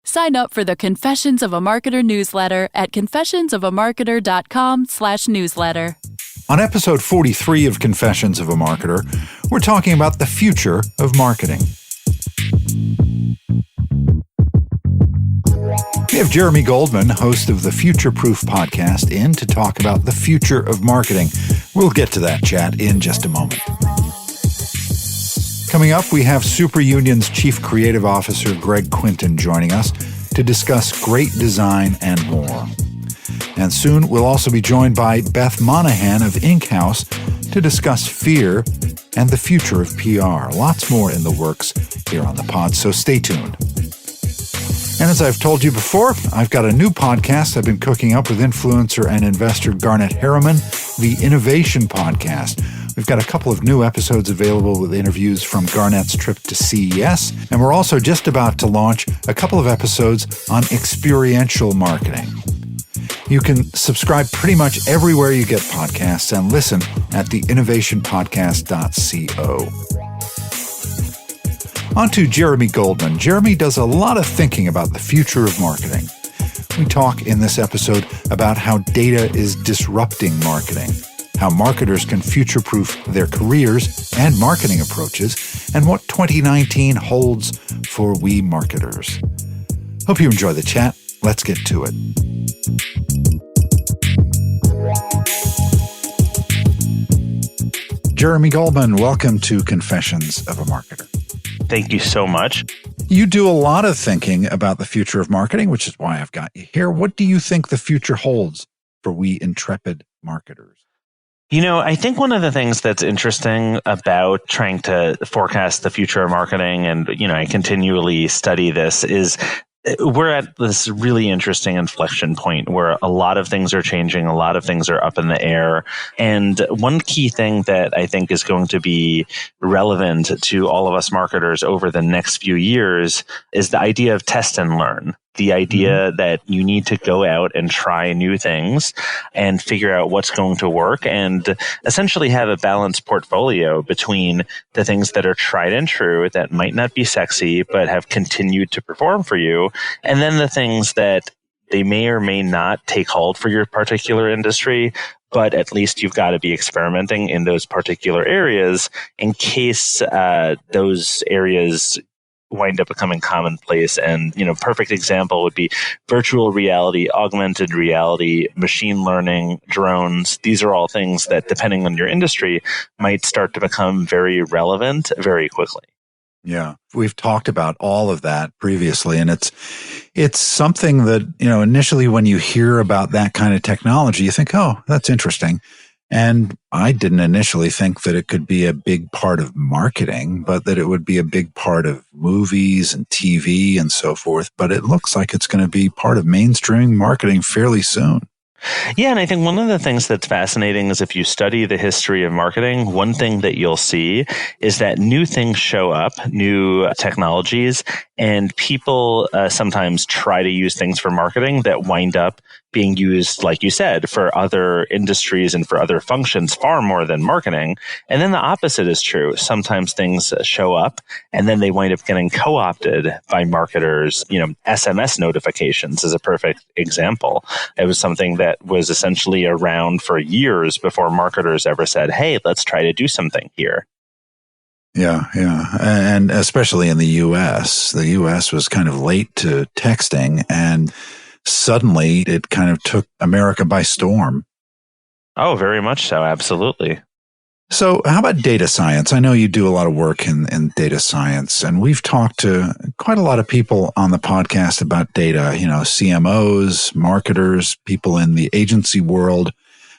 Sign up for the Confessions of a Marketer newsletter at confessionsofamarketer.com/newsletter. On episode 43 of Confessions of a Marketer, we're talking about the future of marketing. We have Jeremy Goldman, host of the FUTUREPROOF podcast, in to talk about the future of marketing. We'll get to that chat in just a moment. Coming up, we have SuperUnion's Chief Creative Officer Greg Quinton joining us to discuss great design and more. And soon, we'll also be joined by Beth Monahan of Inkhouse to discuss fear and the future of PR. Lots more in the works here on the pod, so stay tuned. And as I've told you before, I've got a new podcast I've been cooking up with influencer and investor Garnet Harriman, the Innovation Podcast. We've got a couple of new episodes available with interviews from Garnet's trip to CES, and we're also just about to launch a couple of episodes on experiential marketing. You can subscribe pretty much everywhere you get podcasts and listen at theinnovationpodcast.co. On to Jeremy Goldman. Jeremy does a lot of thinking about the future of marketing. We talk in this episode about how data is disrupting marketing, how marketers can future-proof their careers and marketing approaches, and what 2019 holds for we marketers. Hope you enjoy the chat. Let's get to it. Jeremy Goldman, welcome to Confessions of a Marketer. Thank you so much. You do a lot of thinking about the future of marketing, which is why I've got you here. What do you think the future holds for we intrepid marketers? You know, I think one of the things that's interesting about trying to forecast the future of marketing, and, I continually study this, is we're at this really interesting inflection point where a lot of things are changing, a lot of things are up in the air. And one key thing that I think is going to be relevant to all of us marketers over the next few years is the idea of test and learn. The idea that you need to go out and try new things and figure out what's going to work and essentially have a balanced portfolio between the things that are tried and true that might not be sexy but have continued to perform for you, and then the things that they may or may not take hold for your particular industry, but at least you've got to be experimenting in those particular areas in case those areas wind up becoming commonplace. And, perfect example would be virtual reality, augmented reality, machine learning, drones. These are all things that, depending on your industry, might start to become very relevant very quickly. Yeah, we've talked about all of that previously, and it's something that, initially when you hear about that kind of technology, you think, oh, that's interesting. And I didn't initially think that it could be a big part of marketing, but that it would be a big part of movies and TV and so forth. But it looks like it's going to be part of mainstream marketing fairly soon. Yeah, and I think one of the things that's fascinating is if you study the history of marketing, one thing that you'll see is that new things show up, new technologies, and people sometimes try to use things for marketing that wind up being used, like you said, for other industries and for other functions far more than marketing. And then the opposite is true. Sometimes things show up and then they wind up getting co-opted by marketers. SMS notifications is a perfect example. It was something that was essentially around for years before marketers ever said, hey, let's try to do something here. Yeah. And especially in the U.S. The U.S. was kind of late to texting, and suddenly it kind of took America by storm. Oh, very much so. Absolutely. So how about data science? I know you do a lot of work in data science, and we've talked to quite a lot of people on the podcast about data, CMOs, marketers, people in the agency world.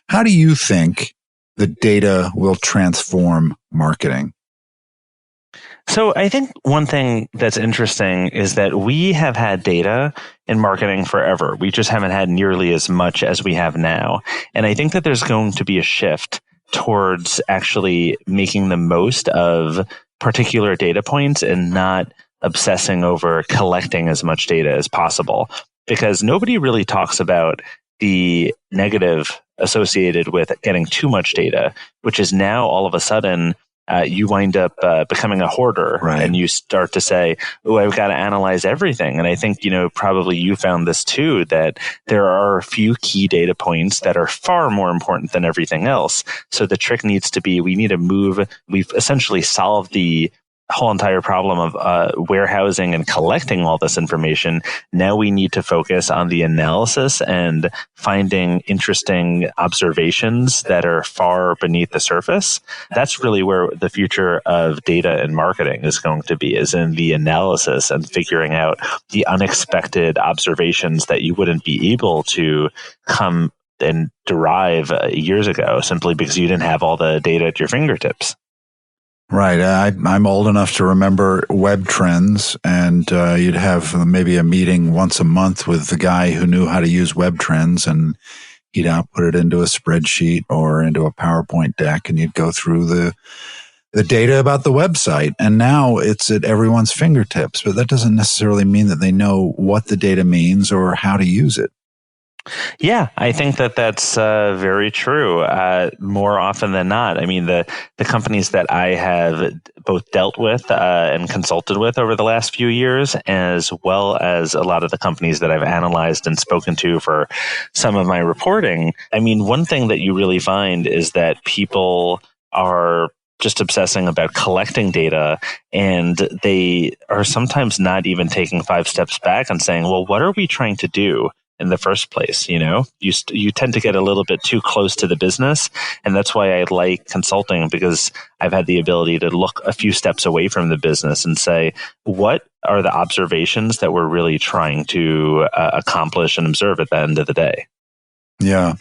How do you think the data will transform marketing? So I think one thing that's interesting is that we have had data in marketing forever. We just haven't had nearly as much as we have now. And I think that there's going to be a shift towards actually making the most of particular data points and not obsessing over collecting as much data as possible. Because nobody really talks about the negative associated with getting too much data, which is now all of a sudden you wind up becoming a hoarder, Right. and you start to say, oh, I've got to analyze everything. And I think, probably you found this too, that there are a few key data points that are far more important than everything else. So the trick needs to be, we've essentially solved the whole entire problem of warehousing and collecting all this information. Now we need to focus on the analysis and finding interesting observations that are far beneath the surface. That's really where the future of data and marketing is going to be, is in the analysis and figuring out the unexpected observations that you wouldn't be able to come and derive years ago simply because you didn't have all the data at your fingertips. Right. I'm old enough to remember web trends, and you'd have maybe a meeting once a month with the guy who knew how to use web trends, and he'd output it into a spreadsheet or into a PowerPoint deck, and you'd go through the data about the website. And now it's at everyone's fingertips, but that doesn't necessarily mean that they know what the data means or how to use it. Yeah, I think that's very true. More often than not, I mean, the companies that I have both dealt with and consulted with over the last few years, as well as a lot of the companies that I've analyzed and spoken to for some of my reporting. I mean, one thing that you really find is that people are just obsessing about collecting data, and they are sometimes not even taking 5 steps back and saying, well, what are we trying to do in the first place? You tend to get a little bit too close to the business. And that's why I like consulting, because I've had the ability to look a few steps away from the business and say, what are the observations that we're really trying to accomplish and observe at the end of the day? Yeah.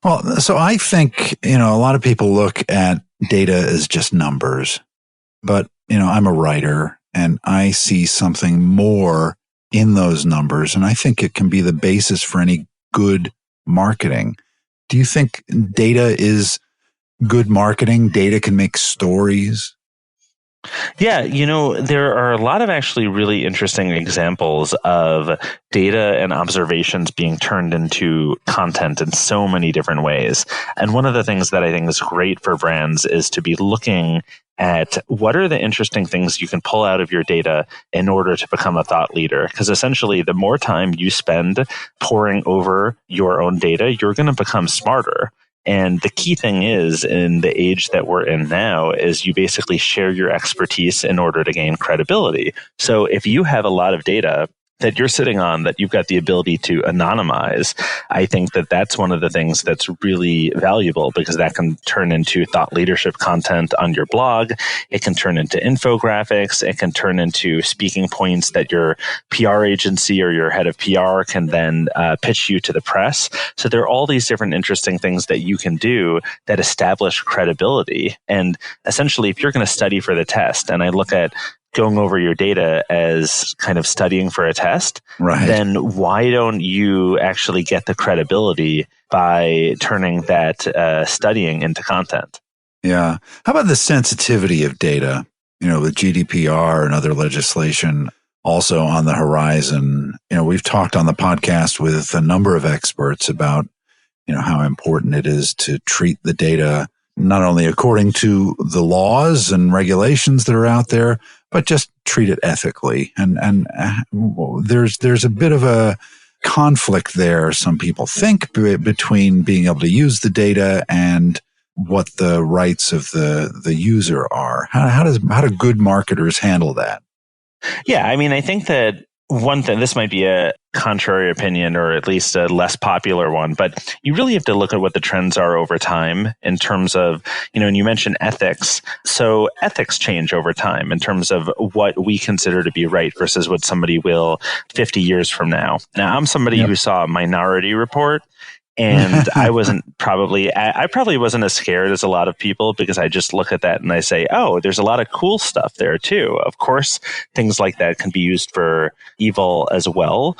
Well, so I think, a lot of people look at data as just numbers, but, I'm a writer and I see something more in those numbers. And I think it can be the basis for any good marketing. Do you think data is good marketing? Data can make stories? Yeah, there are a lot of actually really interesting examples of data and observations being turned into content in so many different ways. And one of the things that I think is great for brands is to be looking at what are the interesting things you can pull out of your data in order to become a thought leader. Because essentially, the more time you spend poring over your own data, you're going to become smarter. And the key thing is, in the age that we're in now, is you basically share your expertise in order to gain credibility. So if you have a lot of data that you're sitting on that you've got the ability to anonymize, I think that that's one of the things that's really valuable, because that can turn into thought leadership content on your blog. It can turn into infographics. It can turn into speaking points that your PR agency or your head of PR can then pitch you to the press. So there are all these different interesting things that you can do that establish credibility. And essentially, if you're going to study for the test, and I look at going over your data as kind of studying for a test, right, then why don't you actually get the credibility by turning that studying into content? Yeah. How about the sensitivity of data? With GDPR and other legislation also on the horizon. We've talked on the podcast with a number of experts about, how important it is to treat the data not only according to the laws and regulations that are out there, but just treat it ethically. And there's a bit of a conflict there, some people think, between being able to use the data and what the rights of the user are. How do good marketers handle that? Yeah, I mean, I think that one thing, this might be a contrary opinion, or at least a less popular one, but you really have to look at what the trends are over time in terms of, and you mentioned ethics. So ethics change over time in terms of what we consider to be right versus what somebody will 50 years from now. Now, I'm somebody who saw Minority Report. And I probably wasn't as scared as a lot of people, because I just look at that and I say, oh, there's a lot of cool stuff there too. Of course, things like that can be used for evil as well.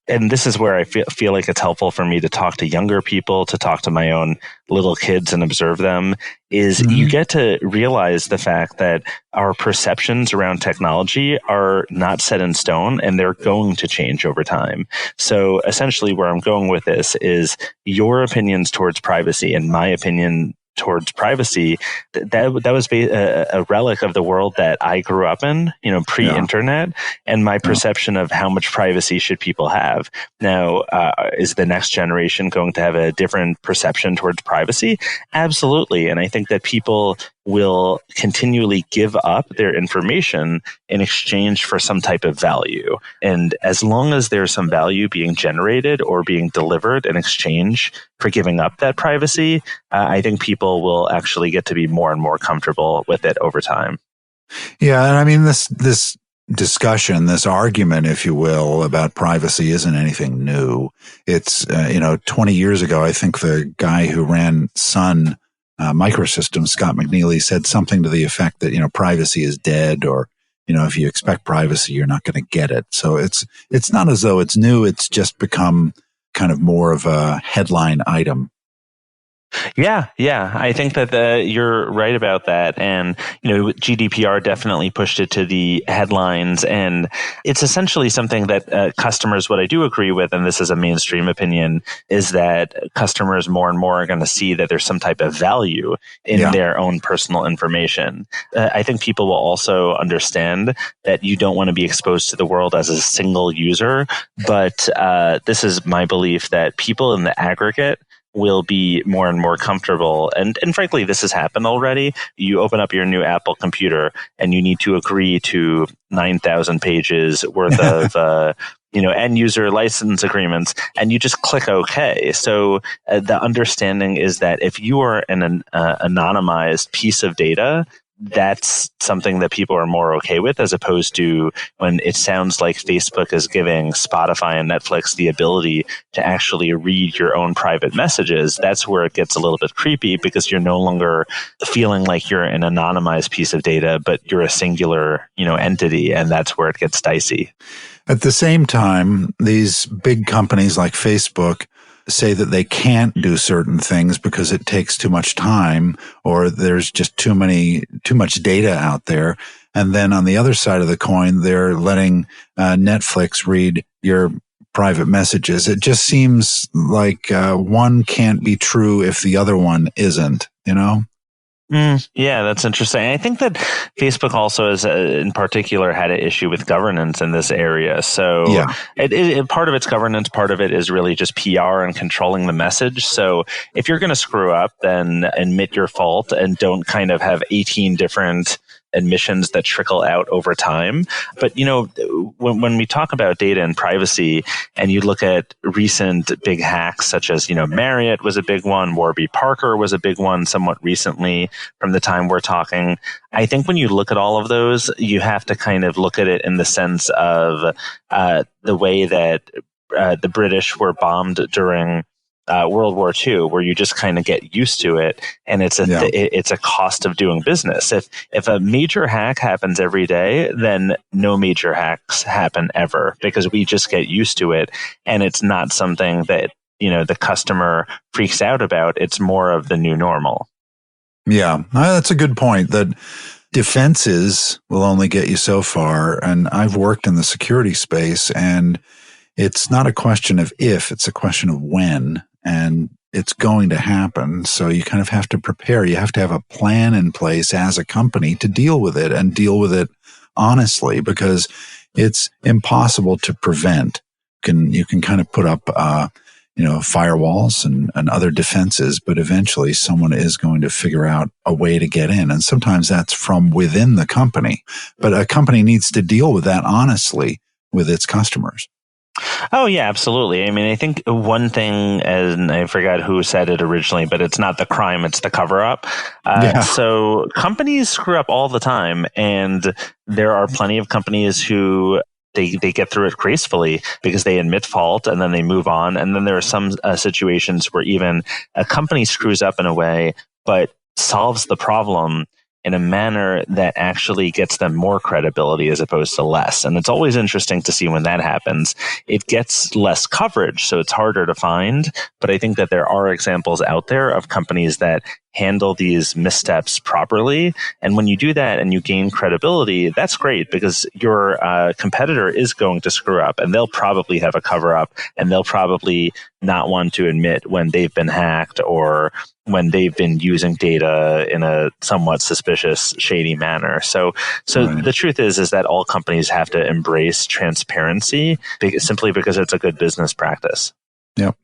And this is where I feel like it's helpful for me to talk to younger people, to talk to my own little kids and observe them, is you get to realize the fact that our perceptions around technology are not set in stone, and they're going to change over time. So essentially where I'm going with this is your opinions towards privacy and my opinion towards privacy, that was a relic of the world that I grew up in, pre-internet, and my perception of how much privacy should people have. Now, is the next generation going to have a different perception towards privacy? Absolutely. And I think that people will continually give up their information in exchange for some type of value. And as long as there's some value being generated or being delivered in exchange for giving up that privacy, I think people will actually get to be more and more comfortable with it over time. Yeah, and I mean, this discussion, this argument, if you will, about privacy isn't anything new. It's, 20 years ago, I think the guy who ran Sun Microsystems, Scott McNealy, said something to the effect that, privacy is dead, or, if you expect privacy, you're not going to get it. So it's not as though it's new. It's just become kind of more of a headline item. Yeah. I think that you're right about that. And, GDPR definitely pushed it to the headlines. And it's essentially something that customers, what I do agree with, and this is a mainstream opinion, is that customers more and more are going to see that there's some type of value in their own personal information. I think people will also understand that you don't want to be exposed to the world as a single user. But this is my belief that people in the aggregate will be more and more comfortable. And frankly, this has happened already. You open up your new Apple computer and you need to agree to 9,000 pages worth of end user license agreements, and you just click OK. So the understanding is that if you are an anonymized piece of data, that's something that people are more okay with, as opposed to when it sounds like Facebook is giving Spotify and Netflix the ability to actually read your own private messages. That's where it gets a little bit creepy, because you're no longer feeling like you're an anonymized piece of data, but you're a singular, entity, and that's where it gets dicey. At the same time, these big companies like Facebook say that they can't do certain things because it takes too much time, or there's just too much data out there. And then on the other side of the coin, they're letting Netflix read your private messages. It just seems like one can't be true if the other one isn't, Yeah, that's interesting. I think that Facebook also is, in particular, had an issue with governance in this area. So part of its governance, part of it is really just PR and controlling the message. So if you're going to screw up, then admit your fault and don't kind of have 18 different admissions that trickle out over time. But, when we talk about data and privacy, and you look at recent big hacks, such as, Marriott was a big one, Warby Parker was a big one somewhat recently from the time we're talking. I think when you look at all of those, you have to kind of look at it in the sense of the way that the British were bombed during World War II, where you just kind of get used to it, and it's a cost of doing business. If a major hack happens every day, then no major hacks happen ever, because we just get used to it, and it's not something that the customer freaks out about. It's more of the new normal. Yeah, that's a good point. That defenses will only get you so far, and I've worked in the security space, and it's not a question of if, it's a question of when. And it's going to happen. So you kind of have to prepare. You have to have a plan in place as a company to deal with it, and deal with it honestly, because it's impossible to prevent. You can kind of put up, firewalls and other defenses, but eventually someone is going to figure out a way to get in. And sometimes that's from within the company, but a company needs to deal with that honestly with its customers. Oh, yeah, absolutely. I mean, I think one thing, and I forgot who said it originally, but it's not the crime, it's the cover-up. So companies screw up all the time, and there are plenty of companies who they get through it gracefully because they admit fault and then they move on. And then there are some situations where even a company screws up in a way, but solves the problem in a manner that actually gets them more credibility as opposed to less. And it's always interesting to see when that happens. It gets less coverage, so it's harder to find. But I think that there are examples out there of companies that handle these missteps properly. And when you do that and you gain credibility, that's great because your competitor is going to screw up and they'll probably have a cover up and they'll probably not want to admit when they've been hacked or when they've been using data in a somewhat suspicious, shady manner. So Right. The truth is that all companies have to embrace transparency simply because it's a good business practice. Yep.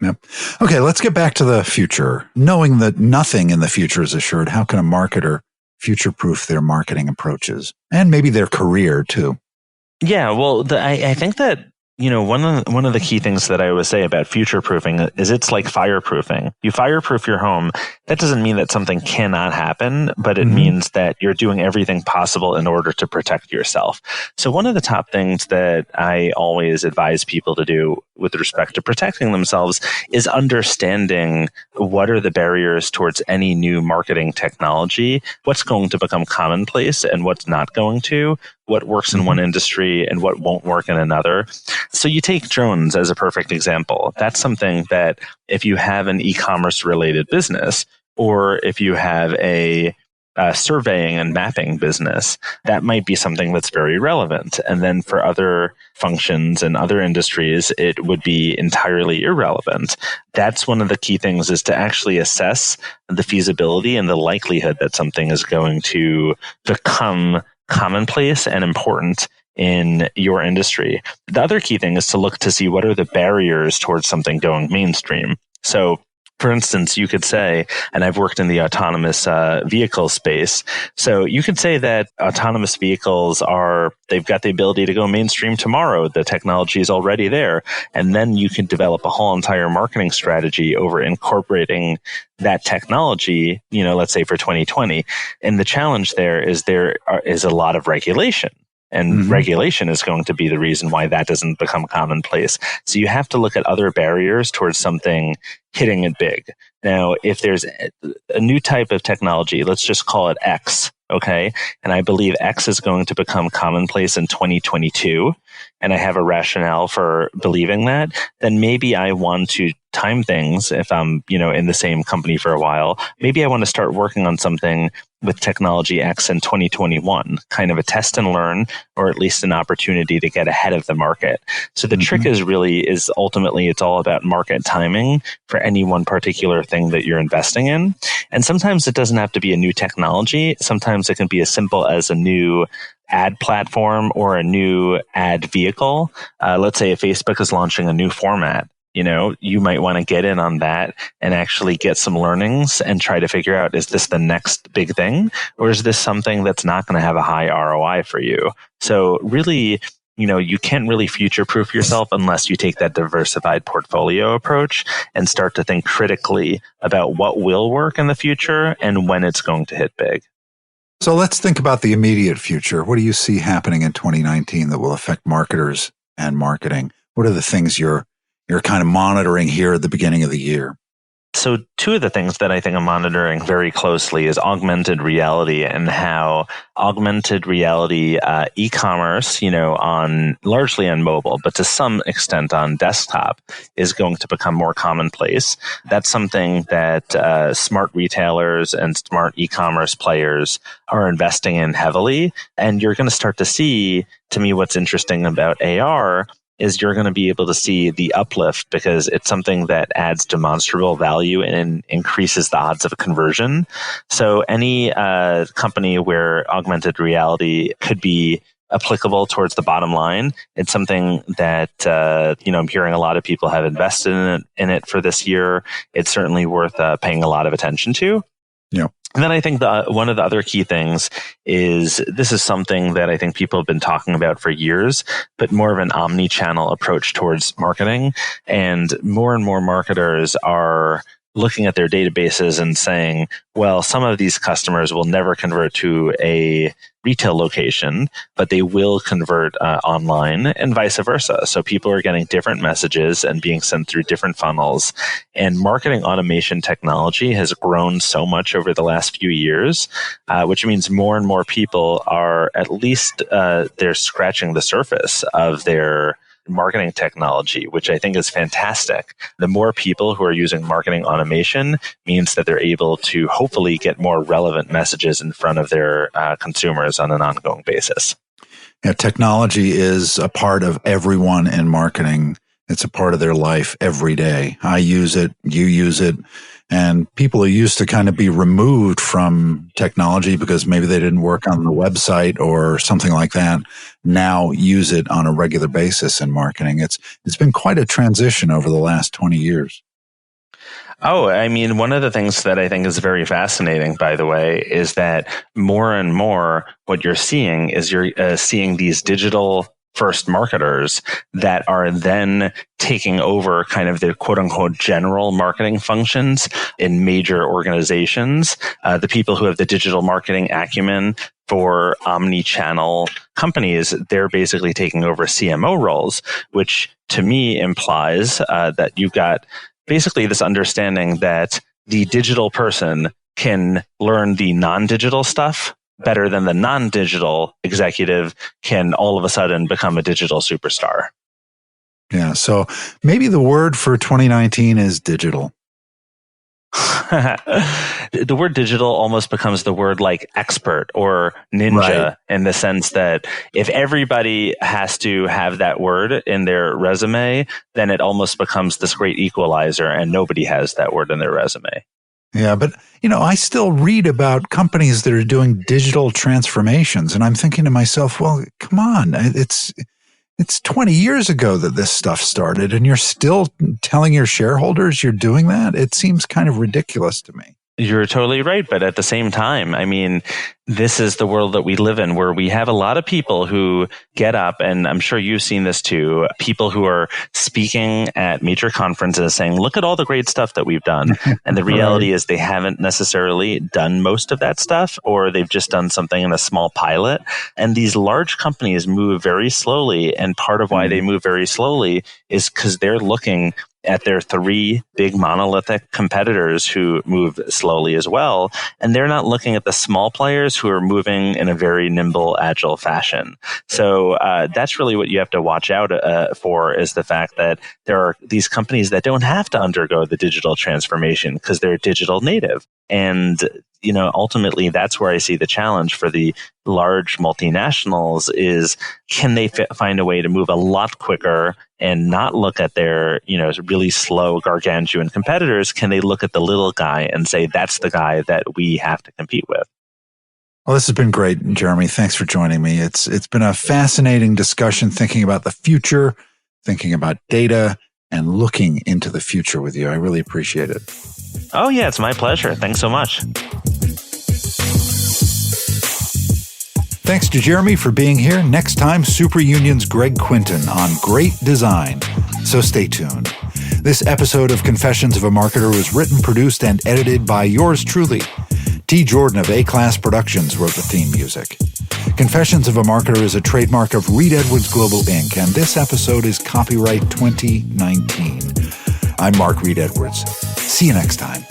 Okay, let's get back to the future. Knowing that nothing in the future is assured, how can a marketer future-proof their marketing approaches and maybe their career too? Yeah, well, I think that one of the key things that I always say about future proofing is it's like fireproofing. You fireproof your home. That doesn't mean that something cannot happen, but it means that you're doing everything possible in order to protect yourself. So one of the top things that I always advise people to do with respect to protecting themselves is understanding what are the barriers towards any new marketing technology, what's going to become commonplace and what's not going to, what works in one industry and what won't work in another. So you take drones as a perfect example. That's something that if you have an e-commerce related business, or if you have a surveying and mapping business, that might be something that's very relevant. And then for other functions and other industries, it would be entirely irrelevant. That's one of the key things, is to actually assess the feasibility and the likelihood that something is going to become commonplace and important in your industry. The other key thing is to look to see what are the barriers towards something going mainstream. So for instance, you could say, and I've worked in the autonomous vehicle space, so you could say that autonomous vehicles they've got the ability to go mainstream tomorrow. The technology is already there. And then you can develop a whole entire marketing strategy over incorporating that technology, let's say for 2020. And the challenge there is a lot of regulation. And regulation is going to be the reason why that doesn't become commonplace. So you have to look at other barriers towards something hitting it big. Now, if there's a new type of technology, let's just call it X, okay? And I believe X is going to become commonplace in 2022, and I have a rationale for believing that, then maybe I want to time things if I'm, in the same company for a while. Maybe I want to start working on something with technology X in 2021, kind of a test and learn, or at least an opportunity to get ahead of the market. So the trick is ultimately it's all about market timing for any one particular thing that you're investing in. And sometimes it doesn't have to be a new technology. Sometimes it can be as simple as a new ad platform or a new ad vehicle. Let's say if Facebook is launching a new format. You might want to get in on that and actually get some learnings and try to figure out, is this the next big thing? Or is this something that's not going to have a high ROI for you? So really, you can't really future-proof yourself unless you take that diversified portfolio approach and start to think critically about what will work in the future and when it's going to hit big. So let's think about the immediate future. What do you see happening in 2019 that will affect marketers and marketing? What are the things you're kind of monitoring here at the beginning of the year? So two of the things that I think I'm monitoring very closely is augmented reality and how augmented reality e-commerce, largely on mobile, but to some extent on desktop, is going to become more commonplace. That's something that smart retailers and smart e-commerce players are investing in heavily. And you're going to start to see, to me, what's interesting about AR is you're going to be able to see the uplift because it's something that adds demonstrable value and increases the odds of conversion. So any company where augmented reality could be applicable towards the bottom line, it's something that I'm hearing a lot of people have invested in it for this year. It's certainly worth paying a lot of attention to. Yeah. And then I think one of the other key things is this is something that I think people have been talking about for years, but more of an omni-channel approach towards marketing. And more marketers are looking at their databases and saying, well, some of these customers will never convert to a retail location, but they will convert online and vice versa. So people are getting different messages and being sent through different funnels. And marketing automation technology has grown so much over the last few years, which means more and more people are at least they're scratching the surface of their marketing technology, which I think is fantastic. The more people who are using marketing automation means that they're able to hopefully get more relevant messages in front of their consumers on an ongoing basis. Yeah, technology is a part of everyone in marketing. It's a part of their life every day. I use it, you use it. And people who used to kind of be removed from technology because maybe they didn't work on the website or something like that now use it on a regular basis in marketing. It's been quite a transition over the last 20 years. Oh, I mean, one of the things that I think is very fascinating, by the way, is that more and more what you're seeing is you're seeing these digital first marketers that are then taking over kind of the quote unquote general marketing functions in major organizations. The people who have the digital marketing acumen for omni-channel companies, they're basically taking over CMO roles, which to me implies that you've got basically this understanding that the digital person can learn the non-digital stuff better than the non-digital executive can all of a sudden become a digital superstar. Yeah, so maybe the word for 2019 is digital. The word digital almost becomes the word like expert or ninja, right, in the sense that if everybody has to have that word in their resume, then it almost becomes this great equalizer and nobody has that word in their resume. Yeah, but I still read about companies that are doing digital transformations, and I'm thinking to myself, well, come on, it's 20 years ago that this stuff started, and you're still telling your shareholders you're doing that? It seems kind of ridiculous to me. You're totally right. But at the same time, I mean, this is the world that we live in, where we have a lot of people who get up, and I'm sure you've seen this too, people who are speaking at major conferences saying, look at all the great stuff that we've done. And the reality is they haven't necessarily done most of that stuff, or they've just done something in a small pilot. And these large companies move very slowly. And part of why they move very slowly is because they're looking at their three big monolithic competitors who move slowly as well. And they're not looking at the small players who are moving in a very nimble, agile fashion. So that's really what you have to watch out for, is the fact that there are these companies that don't have to undergo the digital transformation because they're digital native. And ultimately, that's where I see the challenge for the large multinationals is, can they find a way to move a lot quicker and not look at their, really slow gargantuan competitors? Can they look at the little guy and say, that's the guy that we have to compete with? Well, this has been great, Jeremy. Thanks for joining me. It's been a fascinating discussion, thinking about the future, thinking about data, and looking into the future with you. I really appreciate it. Oh, yeah, it's my pleasure. Thanks so much. Thanks to Jeremy for being here. Next time, SuperUnion's Greg Quinton on great design. So stay tuned. This episode of Confessions of a Marketer was written, produced, and edited by yours truly. T. Jordan of A-Class Productions wrote the theme music. Confessions of a Marketer is a trademark of Reed Edwards Global Inc., and this episode is copyright 2019. I'm Mark Reed Edwards. See you next time.